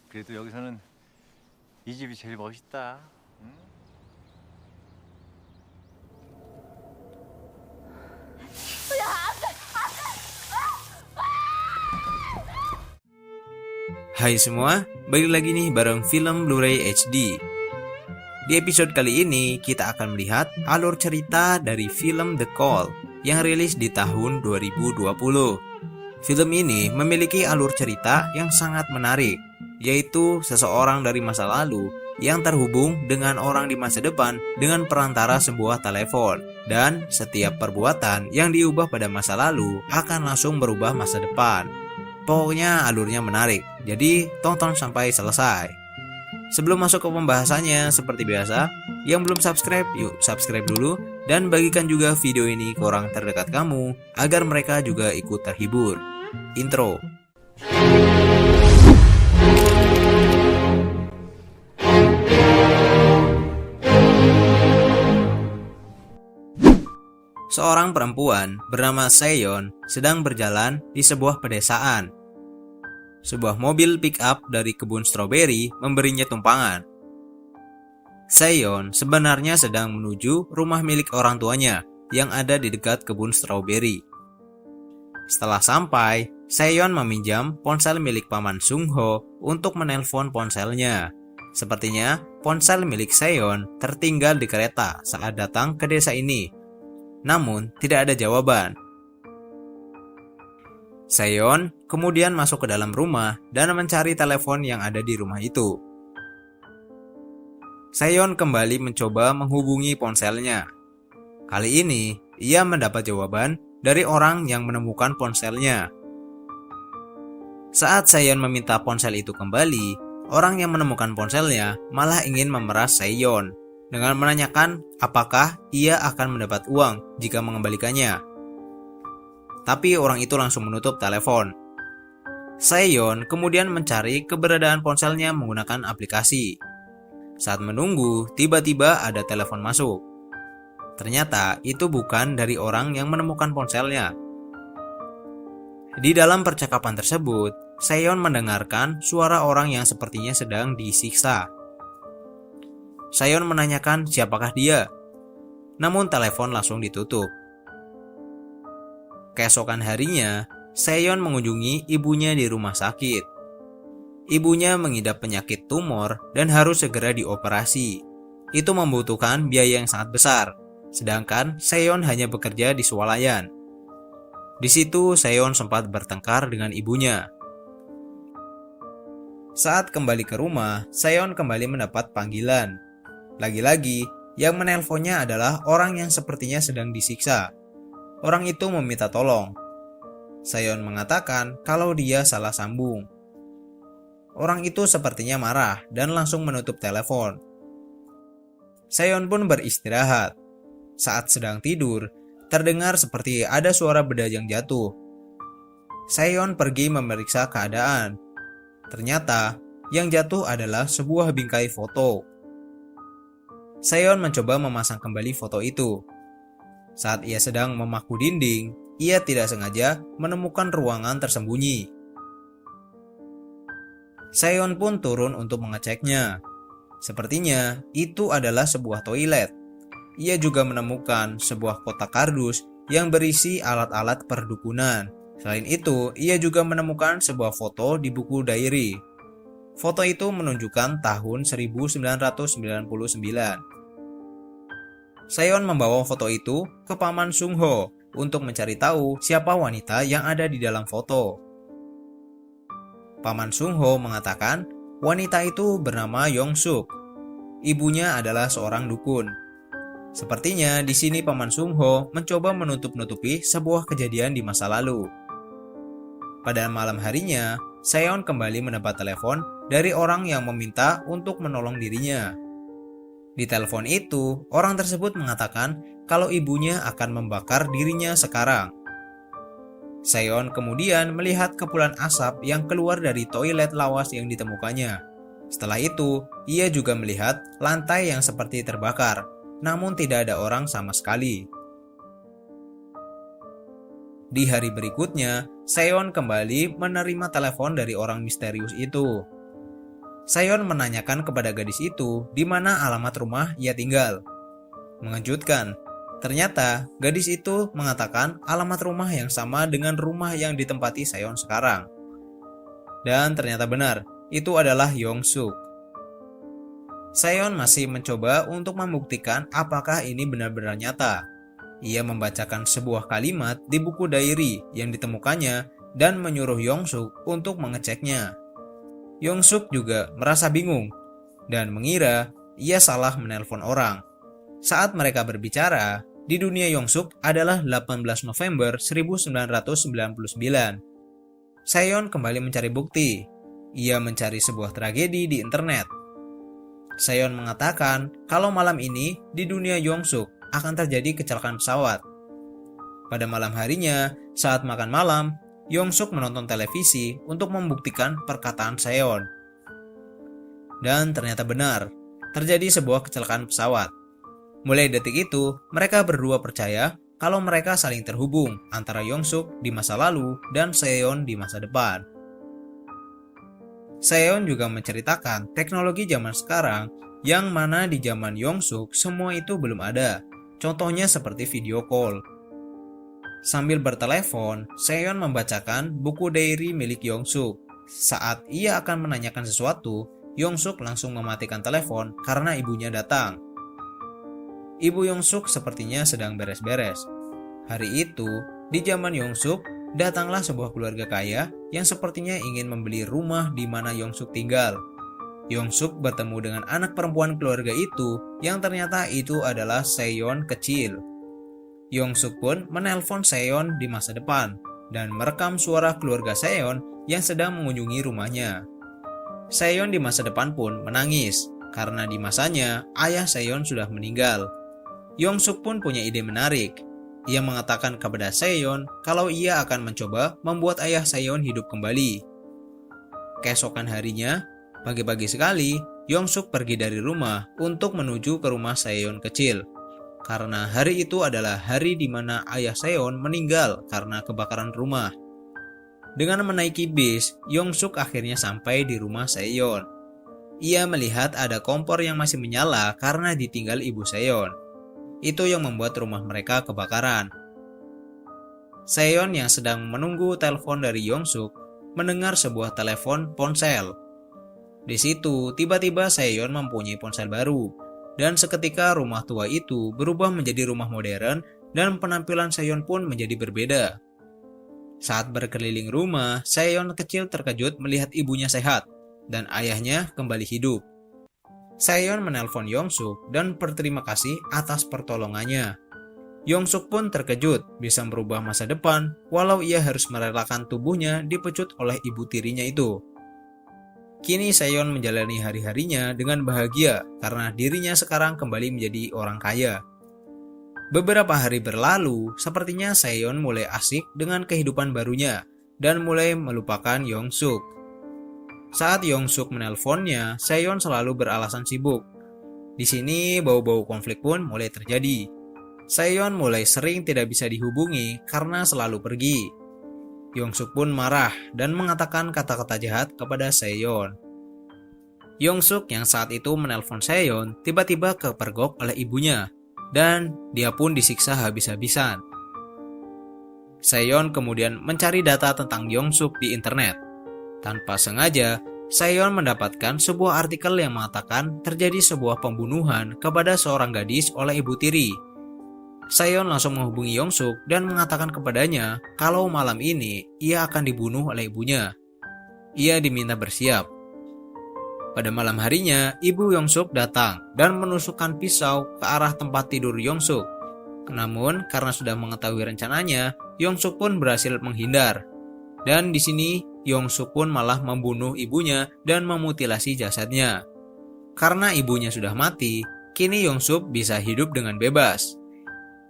그래도 여기서는 이 집이 제일 멋있다. 응? Hai semua, balik lagi nih bareng film Blu-ray HD. Di episode kali ini kita akan melihat alur cerita dari film The Call yang rilis di tahun 2020. Film ini memiliki alur cerita yang sangat menarik, yaitu seseorang dari masa lalu yang terhubung dengan orang di masa depan dengan perantara sebuah telepon. Dan setiap perbuatan yang diubah pada masa lalu akan langsung berubah masa depan. Pokoknya alurnya menarik, jadi tonton sampai selesai. Sebelum masuk ke pembahasannya, seperti biasa, yang belum subscribe, yuk subscribe dulu. Dan bagikan juga video ini ke orang terdekat kamu, agar mereka juga ikut terhibur. Intro. Seorang perempuan bernama Seon sedang berjalan di sebuah pedesaan. Sebuah mobil pick-up dari kebun stroberi memberinya tumpangan. Seon sebenarnya sedang menuju rumah milik orang tuanya yang ada di dekat kebun stroberi. Setelah sampai, Seon meminjam ponsel milik paman Sung-ho untuk menelpon ponselnya. Sepertinya ponsel milik Seon tertinggal di kereta saat datang ke desa ini. Namun tidak ada jawaban. Seon kemudian masuk ke dalam rumah dan mencari telepon yang ada di rumah itu. Seon kembali mencoba menghubungi ponselnya. Kali ini, ia mendapat jawaban dari orang yang menemukan ponselnya. Saat Seon meminta ponsel itu kembali, orang yang menemukan ponselnya malah ingin memeras Seon dengan menanyakan apakah ia akan mendapat uang jika mengembalikannya. Tapi orang itu langsung menutup telepon. Seon kemudian mencari keberadaan ponselnya menggunakan aplikasi. Saat menunggu, tiba-tiba ada telepon masuk. Ternyata itu bukan dari orang yang menemukan ponselnya. Di dalam percakapan tersebut, Seon mendengarkan suara orang yang sepertinya sedang disiksa. Seon menanyakan siapakah dia. Namun telepon langsung ditutup. Keesokan harinya, Seon mengunjungi ibunya di rumah sakit. Ibunya mengidap penyakit tumor dan harus segera dioperasi. Itu membutuhkan biaya yang sangat besar, sedangkan Seon hanya bekerja di swalayan. Di situ Seon sempat bertengkar dengan ibunya. Saat kembali ke rumah, Seon kembali mendapat panggilan. Lagi-lagi, yang menelponnya adalah orang yang sepertinya sedang disiksa. Orang itu meminta tolong. Seon mengatakan kalau dia salah sambung. Orang itu sepertinya marah dan langsung menutup telepon. Seon pun beristirahat. Saat sedang tidur, terdengar seperti ada suara benda yang jatuh. Seon pergi memeriksa keadaan. Ternyata, yang jatuh adalah sebuah bingkai foto. Seon mencoba memasang kembali foto itu. Saat ia sedang memaku dinding, ia tidak sengaja menemukan ruangan tersembunyi. Seon pun turun untuk mengeceknya. Sepertinya itu adalah sebuah toilet. Ia juga menemukan sebuah kotak kardus yang berisi alat-alat perdukunan. Selain itu, ia juga menemukan sebuah foto di buku diary. Foto itu menunjukkan tahun 1999. Seon membawa foto itu ke paman Sung-ho untuk mencari tahu siapa wanita yang ada di dalam foto. Paman Sung-ho mengatakan wanita itu bernama Yong-suk. Ibunya adalah seorang dukun. Sepertinya di sini paman Sung-ho mencoba menutup-nutupi sebuah kejadian di masa lalu. Pada malam harinya, Seon kembali mendapat telepon dari orang yang meminta untuk menolong dirinya. Di telepon itu, orang tersebut mengatakan kalau ibunya akan membakar dirinya sekarang. Seon kemudian melihat kepulan asap yang keluar dari toilet lawas yang ditemukannya. Setelah itu, ia juga melihat lantai yang seperti terbakar, namun tidak ada orang sama sekali. Di hari berikutnya, Seon kembali menerima telepon dari orang misterius itu. Seon menanyakan kepada gadis itu di mana alamat rumah ia tinggal. Mengejutkan, ternyata gadis itu mengatakan alamat rumah yang sama dengan rumah yang ditempati Seon sekarang. Dan ternyata benar, itu adalah Yongsuk. Seon masih mencoba untuk membuktikan apakah ini benar-benar nyata. Ia membacakan sebuah kalimat di buku diary yang ditemukannya dan menyuruh Yongsuk untuk mengeceknya. Yongsuk juga merasa bingung dan mengira ia salah menelpon orang. Saat mereka berbicara, di dunia Yongsuk adalah 18 November 1999. Seon kembali mencari bukti. Ia mencari sebuah tragedi di internet. Seon mengatakan kalau malam ini di dunia Yongsuk akan terjadi kecelakaan pesawat. Pada malam harinya, saat makan malam, Yongsuk menonton televisi untuk membuktikan perkataan Seon. Dan ternyata benar, terjadi sebuah kecelakaan pesawat. Mulai detik itu, mereka berdua percaya kalau mereka saling terhubung antara Yongsuk di masa lalu dan Seon di masa depan. Seon juga menceritakan teknologi zaman sekarang yang mana di zaman Yongsuk semua itu belum ada. Contohnya seperti video call. Sambil bertelepon, Seon membacakan buku diary milik Yongsuk. Saat ia akan menanyakan sesuatu, Yongsuk langsung mematikan telepon karena ibunya datang. Ibu Yongsuk sepertinya sedang beres-beres. Hari itu, di zaman Yongsuk, datanglah sebuah keluarga kaya yang sepertinya ingin membeli rumah di mana Yongsuk tinggal. Yongsuk bertemu dengan anak perempuan keluarga itu yang ternyata itu adalah Seon kecil. Yongsuk pun menelpon Seon di masa depan dan merekam suara keluarga Seon yang sedang mengunjungi rumahnya. Seon di masa depan pun menangis karena di masanya ayah Seon sudah meninggal. Yongsuk pun punya ide menarik. Ia mengatakan kepada Seon kalau ia akan mencoba membuat ayah Seon hidup kembali. Keesokan harinya, pagi-pagi sekali, Yongsuk pergi dari rumah untuk menuju ke rumah Seon kecil. Karena hari itu adalah hari di mana ayah Seon meninggal karena kebakaran rumah. Dengan menaiki bis, Yongsuk akhirnya sampai di rumah Seon. Ia melihat ada kompor yang masih menyala karena ditinggal ibu Seon. Itu yang membuat rumah mereka kebakaran. Seon yang sedang menunggu telepon dari Yongsuk mendengar sebuah telepon ponsel. Di situ tiba-tiba Seon mempunyai ponsel baru. Dan seketika rumah tua itu berubah menjadi rumah modern dan penampilan Seon pun menjadi berbeda. Saat berkeliling rumah, Seon kecil terkejut melihat ibunya sehat dan ayahnya kembali hidup. Seon menelpon Yongsuk dan berterima kasih atas pertolongannya. Yongsuk pun terkejut bisa merubah masa depan walau ia harus merelakan tubuhnya dipecut oleh ibu tirinya itu. Kini Seon menjalani hari-harinya dengan bahagia karena dirinya sekarang kembali menjadi orang kaya. Beberapa hari berlalu, sepertinya Seon mulai asik dengan kehidupan barunya dan mulai melupakan Yongsuk. Saat Yongsuk menelponnya, Seon selalu beralasan sibuk. Di sini bau-bau konflik pun mulai terjadi. Seon mulai sering tidak bisa dihubungi karena selalu pergi. Yongsuk pun marah dan mengatakan kata-kata jahat kepada Seon. Yongsuk yang saat itu menelpon Seon tiba-tiba kepergok oleh ibunya dan dia pun disiksa habis-habisan. Seon kemudian mencari data tentang Yongsuk di internet. Tanpa sengaja, Seon mendapatkan sebuah artikel yang mengatakan terjadi sebuah pembunuhan kepada seorang gadis oleh ibu tiri. Seon langsung menghubungi Yongsuk dan mengatakan kepadanya kalau malam ini ia akan dibunuh oleh ibunya. Ia diminta bersiap. Pada malam harinya, ibu Yongsuk datang dan menusukkan pisau ke arah tempat tidur Yongsuk. Namun, karena sudah mengetahui rencananya, Yongsuk pun berhasil menghindar. Dan di sini, Yongsuk pun malah membunuh ibunya dan memutilasi jasadnya. Karena ibunya sudah mati, kini Yongsuk bisa hidup dengan bebas.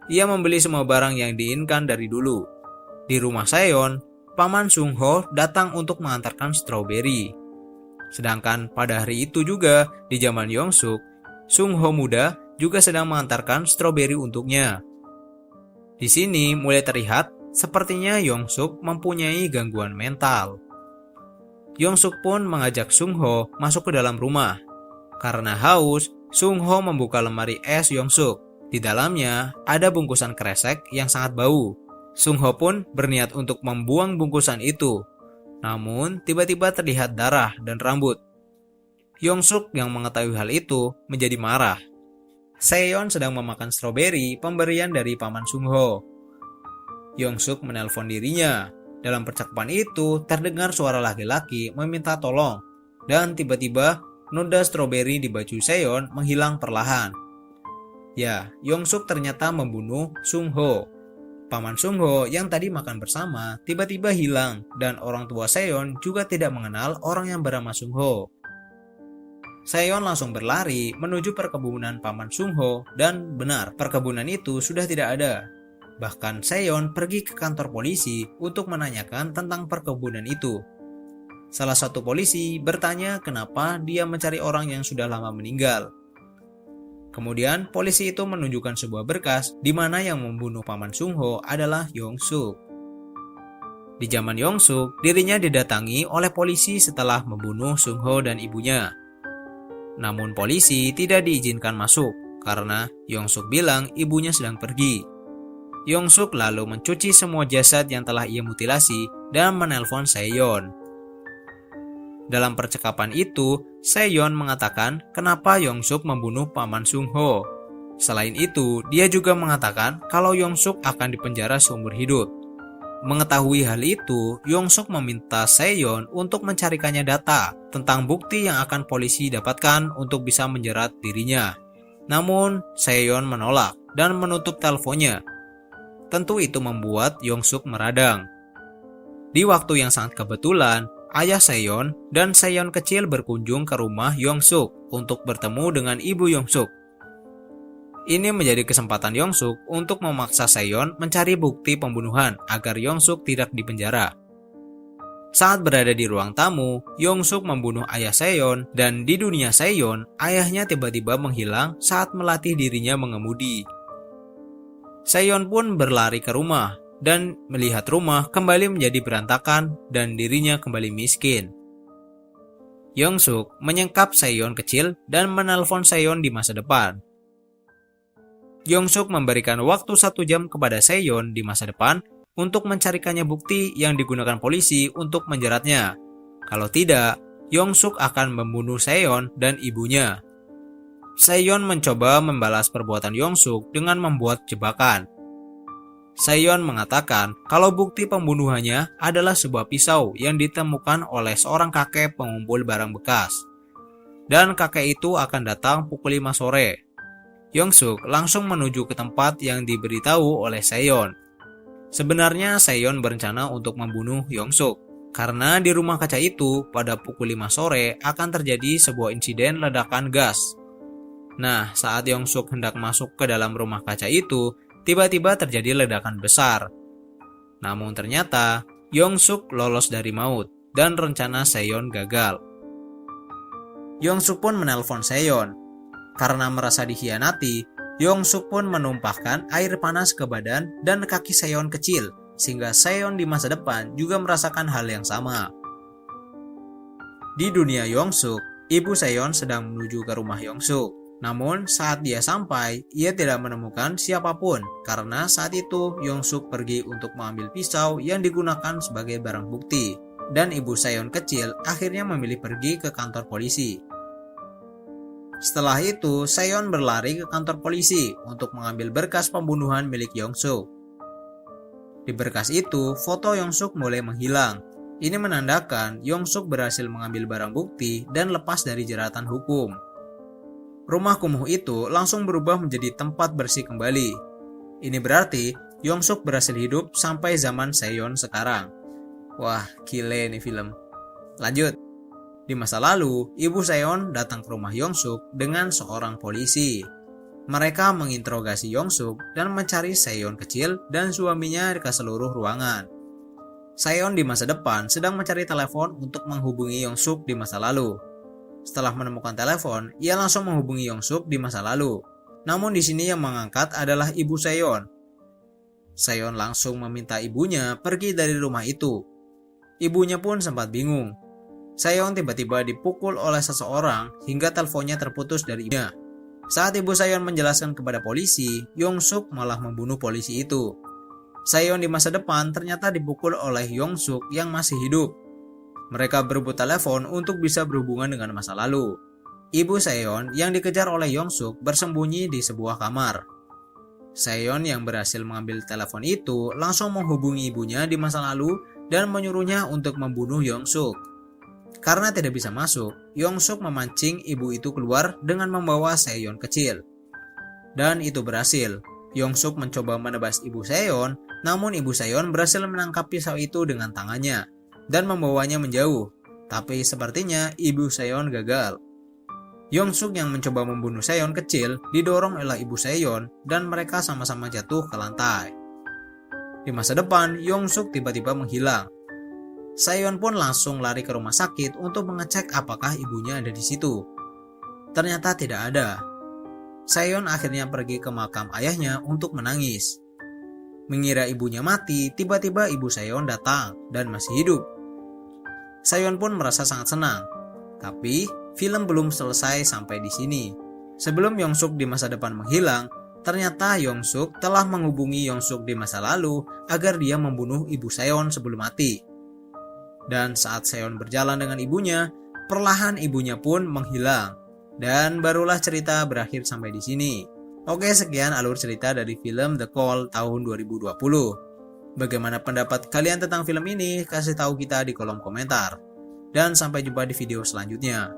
Ia membeli semua barang yang diinginkan dari dulu. Di rumah Seon, paman Sung Ho datang untuk mengantarkan stroberi. Sedangkan pada hari itu juga, di zaman Yongsuk, Sung Ho muda juga sedang mengantarkan stroberi untuknya. Di sini mulai terlihat sepertinya Yongsuk mempunyai gangguan mental. Yong-suk pun mengajak Sung-ho masuk ke dalam rumah. Karena haus, Sung-ho membuka lemari es Yong-suk. Di dalamnya ada bungkusan kresek yang sangat bau. Sung-ho pun berniat untuk membuang bungkusan itu. Namun, tiba-tiba terlihat darah dan rambut. Yong-suk yang mengetahui hal itu menjadi marah. Seon sedang memakan stroberi pemberian dari paman Sung-ho. Yong-suk menelpon dirinya. Dalam percakapan itu, terdengar suara laki-laki meminta tolong. Dan tiba-tiba, noda stroberi di baju Seon menghilang perlahan. Ya, Yong-suk ternyata membunuh Sung-ho. Paman Sung-ho yang tadi makan bersama tiba-tiba hilang dan orang tua Seon juga tidak mengenal orang yang bernama Sung-ho. Seon langsung berlari menuju perkebunan paman Sung-ho dan benar, perkebunan itu sudah tidak ada. Bahkan Seon pergi ke kantor polisi untuk menanyakan tentang perkebunan itu. Salah satu polisi bertanya kenapa dia mencari orang yang sudah lama meninggal. Kemudian polisi itu menunjukkan sebuah berkas di mana yang membunuh paman Sung-ho adalah Yong-suk. Di zaman Yong-suk, dirinya didatangi oleh polisi setelah membunuh Sung-ho dan ibunya. Namun polisi tidak diizinkan masuk karena Yong-suk bilang ibunya sedang pergi. Yong-suk lalu mencuci semua jasad yang telah ia mutilasi dan menelpon Seon. Dalam percakapan itu, Seon mengatakan kenapa Yong-suk membunuh paman Sung-ho. Selain itu, dia juga mengatakan kalau Yong-suk akan dipenjara seumur hidup. Mengetahui hal itu, Yong-suk meminta Seon untuk mencarikannya data tentang bukti yang akan polisi dapatkan untuk bisa menjerat dirinya. Namun, Seon menolak dan menutup teleponnya. Tentu itu membuat Yong-suk meradang. Di waktu yang sangat kebetulan, ayah Seon dan Seon kecil berkunjung ke rumah Yong-suk untuk bertemu dengan ibu Yong-suk. Ini menjadi kesempatan Yong-suk untuk memaksa Seon mencari bukti pembunuhan agar Yong-suk tidak dipenjara. Saat berada di ruang tamu, Yong-suk membunuh ayah Seon dan di dunia Seon, ayahnya tiba-tiba menghilang saat melatih dirinya mengemudi. Seon pun berlari ke rumah dan melihat rumah kembali menjadi berantakan dan dirinya kembali miskin. Yong-suk menyingkap Seon kecil dan menelpon Seon di masa depan. Yong-suk memberikan waktu 1 jam kepada Seon di masa depan untuk mencarikannya bukti yang digunakan polisi untuk menjeratnya. Kalau tidak, Yong-suk akan membunuh Seon dan ibunya. Seon mencoba membalas perbuatan Yong-suk dengan membuat jebakan. Seon mengatakan kalau bukti pembunuhannya adalah sebuah pisau yang ditemukan oleh seorang kakek pengumpul barang bekas. Dan kakek itu akan datang pukul 5 sore. Yong-suk langsung menuju ke tempat yang diberitahu oleh Seon. Sebenarnya Seon berencana untuk membunuh Yong-suk karena di rumah kaca itu pada pukul 5 sore akan terjadi sebuah insiden ledakan gas. Nah, saat Yong-suk hendak masuk ke dalam rumah kaca itu, tiba-tiba terjadi ledakan besar. Namun ternyata, Yong-suk lolos dari maut dan rencana Seon gagal. Yong-suk pun menelpon Seon. Karena merasa dikhianati, Yong-suk pun menumpahkan air panas ke badan dan kaki Seon kecil, sehingga Seon di masa depan juga merasakan hal yang sama. Di dunia Yong-suk, ibu Seon sedang menuju ke rumah Yong-suk. Namun saat dia sampai, ia tidak menemukan siapapun karena saat itu Yong-suk pergi untuk mengambil pisau yang digunakan sebagai barang bukti dan ibu Seon kecil akhirnya memilih pergi ke kantor polisi. Setelah itu, Seon berlari ke kantor polisi untuk mengambil berkas pembunuhan milik Yong-suk. Di berkas itu, foto Yong-suk mulai menghilang. Ini menandakan Yong-suk berhasil mengambil barang bukti dan lepas dari jeratan hukum. Rumah kumuh itu langsung berubah menjadi tempat bersih kembali. Ini berarti Yong-suk berhasil hidup sampai zaman Seon sekarang. Wah, gile nih film. Lanjut. Di masa lalu, ibu Seon datang ke rumah Yong-suk dengan seorang polisi. Mereka menginterogasi Yong-suk dan mencari Seon kecil dan suaminya ke seluruh ruangan. Seon di masa depan sedang mencari telepon untuk menghubungi Yong-suk di masa lalu. Setelah menemukan telepon, ia langsung menghubungi Yong-suk di masa lalu. Namun di sini yang mengangkat adalah ibu Seon. Seon langsung meminta ibunya pergi dari rumah itu. Ibunya pun sempat bingung. Saeon tiba-tiba dipukul oleh seseorang hingga teleponnya terputus dari ibunya. Saat ibu Saeon menjelaskan kepada polisi, Yongsuk malah membunuh polisi itu. Saeon di masa depan ternyata dipukul oleh Yongsuk yang masih hidup. Mereka berebut telepon untuk bisa berhubungan dengan masa lalu. Ibu Saeon yang dikejar oleh Yongsuk bersembunyi di sebuah kamar. Saeon yang berhasil mengambil telepon itu langsung menghubungi ibunya di masa lalu dan menyuruhnya untuk membunuh Yongsuk. Karena tidak bisa masuk, Yongsuk memancing ibu itu keluar dengan membawa Saeon kecil. Dan itu berhasil. Yongsuk mencoba menebas ibu Saeon, namun ibu Saeon berhasil menangkap pisau itu dengan tangannya dan membawanya menjauh. Tapi sepertinya ibu Saeon gagal. Yongsuk yang mencoba membunuh Saeon kecil didorong oleh ibu Saeon dan mereka sama-sama jatuh ke lantai. Di masa depan, Yongsuk tiba-tiba menghilang. Saeon pun langsung lari ke rumah sakit untuk mengecek apakah ibunya ada di situ. Ternyata tidak ada. Saeon akhirnya pergi ke makam ayahnya untuk menangis. Mengira ibunya mati, tiba-tiba ibu Saeon datang dan masih hidup. Saeon pun merasa sangat senang. Tapi, film belum selesai sampai di sini. Sebelum Yongsuk di masa depan menghilang, ternyata Yongsuk telah menghubungi Yongsuk di masa lalu agar dia membunuh ibu Saeon sebelum mati. Dan saat Saeon berjalan dengan ibunya, perlahan ibunya pun menghilang. Dan barulah cerita berakhir sampai di sini. Oke, sekian alur cerita dari film The Call tahun 2020. Bagaimana pendapat kalian tentang film ini? Kasih tahu kita di kolom komentar. Dan sampai jumpa di video selanjutnya.